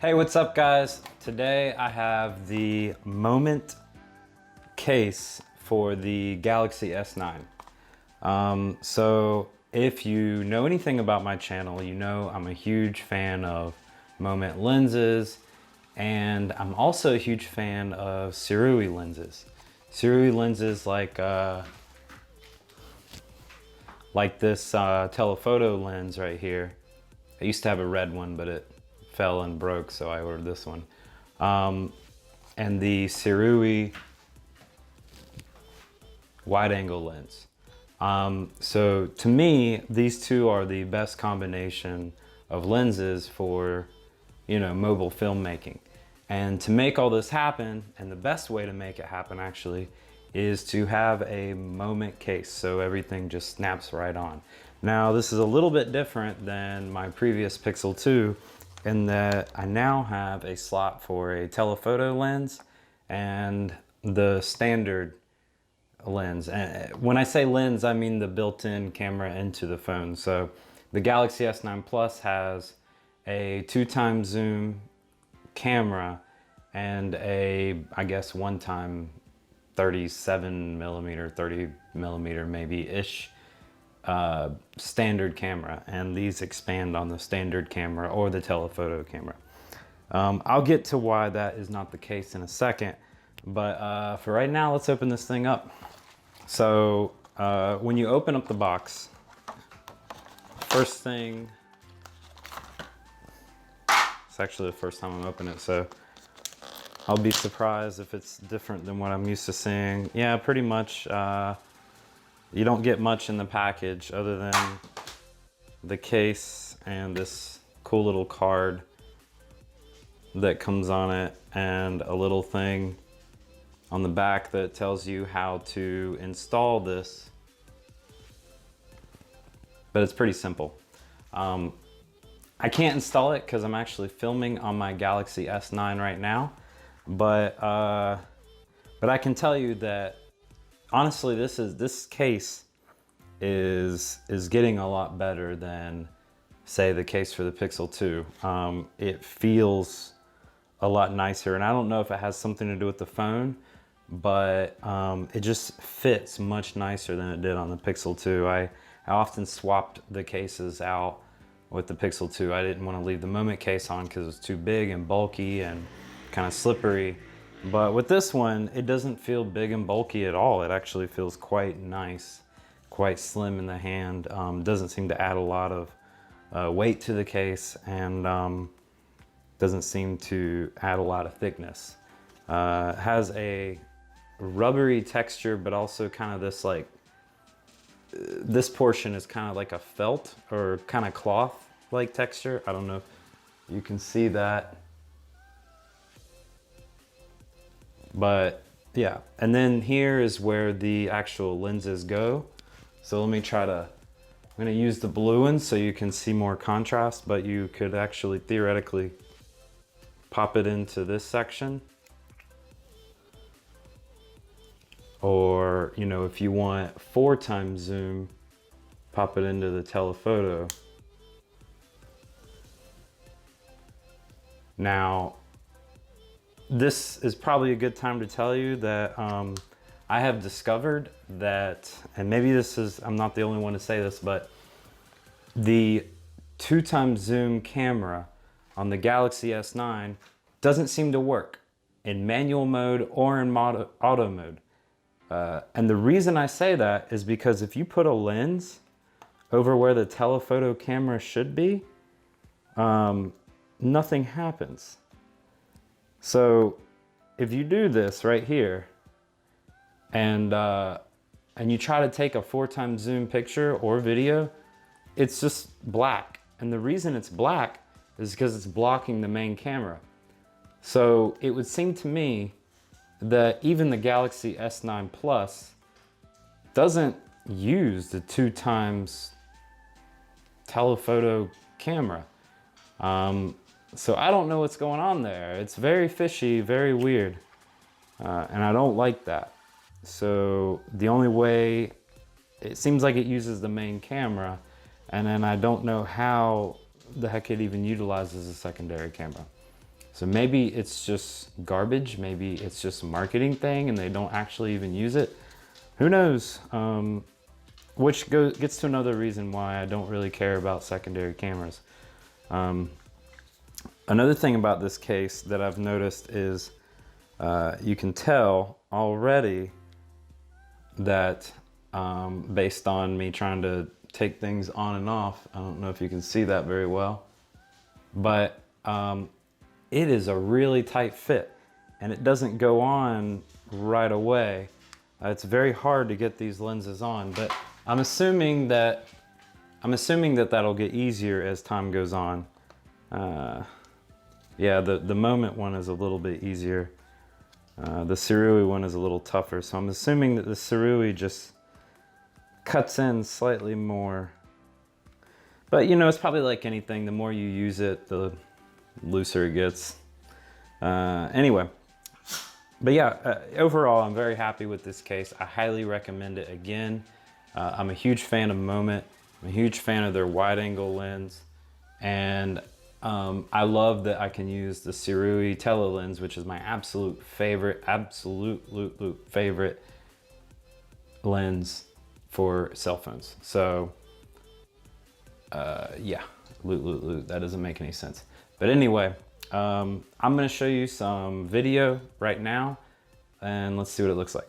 Hey, what's up guys? Today I have the Moment case for the Galaxy S9. So if you know anything about my channel, you know I'm a huge fan of Moment lenses, and I'm also a huge fan of Sirui lenses. Sirui lenses like this telephoto lens right here. I used to have a red one, but it fell and broke, so I ordered this one. And the Sirui wide angle lens. So to me, these two are the best combination of lenses for, mobile filmmaking. And to make all this happen, and the best way to make it happen actually, is to have a Moment case so everything just snaps right on. Now this is a little bit different than my previous Pixel 2 in that I now have a slot for a telephoto lens and the standard lens. And when I say lens, I mean the built-in camera into the phone. So the Galaxy S9 Plus has a 2x zoom camera and a, I guess, 1x 37mm, 30mm maybe-ish standard camera, and these expand on the standard camera or the telephoto camera. I'll get to why that is not the case in a second, but for right now, let's open this thing up. So when you open up the box, first thing, it's actually the first time I'm opening it, so I'll be surprised if it's different than what I'm used to seeing. Yeah, pretty much. You don't get much in the package other than the case and this cool little card that comes on it, and a little thing on the back that tells you how to install this. But it's pretty simple. I can't install it because I'm actually filming on my Galaxy S9 right now, but I can tell you that honestly, this case is getting a lot better than, say, the case for the Pixel 2. It feels a lot nicer, and I don't know if it has something to do with the phone, but it just fits much nicer than it did on the Pixel 2. I often swapped the cases out with the Pixel 2. I didn't want to leave the Moment case on because it was too big and bulky and kind of slippery. But with this one, it doesn't feel big and bulky at all. It actually feels quite nice, quite slim in the hand. Doesn't seem to add a lot of weight to the case, and doesn't seem to add a lot of thickness. It has a rubbery texture, but also kind of this this portion is kind of like a felt or kind of cloth-like texture. I don't know if you can see that. But yeah, and then here is where the actual lenses go. So let me I'm gonna use the blue one so you can see more contrast, but you could actually theoretically pop it into this section. Or, if you want 4x zoom, pop it into the telephoto. Now, this is probably a good time to tell you that I have discovered that, and maybe I'm not the only one to say this, but the 2x zoom camera on the Galaxy S9 doesn't seem to work in manual mode or in auto mode. And the reason I say that is because if you put a lens over where the telephoto camera should be, nothing happens. So if you do this right here and you try to take a 4x zoom picture or video, it's just black. And the reason it's black is because it's blocking the main camera. So it would seem to me that even the Galaxy S9 Plus doesn't use the 2x telephoto camera. So I don't know what's going on there. It's very fishy, very weird, and I don't like that. So the only way, it seems like it uses the main camera, and then I don't know how the heck it even utilizes a secondary camera. So maybe it's just garbage, maybe it's just a marketing thing and they don't actually even use it. Who knows? Which gets to another reason why I don't really care about secondary cameras. Another thing about this case that I've noticed is you can tell already that based on me trying to take things on and off, I don't know if you can see that very well, but it is a really tight fit and it doesn't go on right away. It's very hard to get these lenses on, but I'm assuming that that'll get easier as time goes on. Yeah, the Moment one is a little bit easier. The Sirui one is a little tougher, so I'm assuming that the Sirui just cuts in slightly more. But you know, it's probably like anything, the more you use it, the looser it gets. Anyway, but yeah, overall, I'm very happy with this case. I highly recommend it again. I'm a huge fan of Moment. I'm a huge fan of their wide angle lens. And I love that I can use the Sirui Tele lens, which is my absolute favorite lens for cell phones. So yeah, that doesn't make any sense. But anyway, I'm gonna show you some video right now and let's see what it looks like.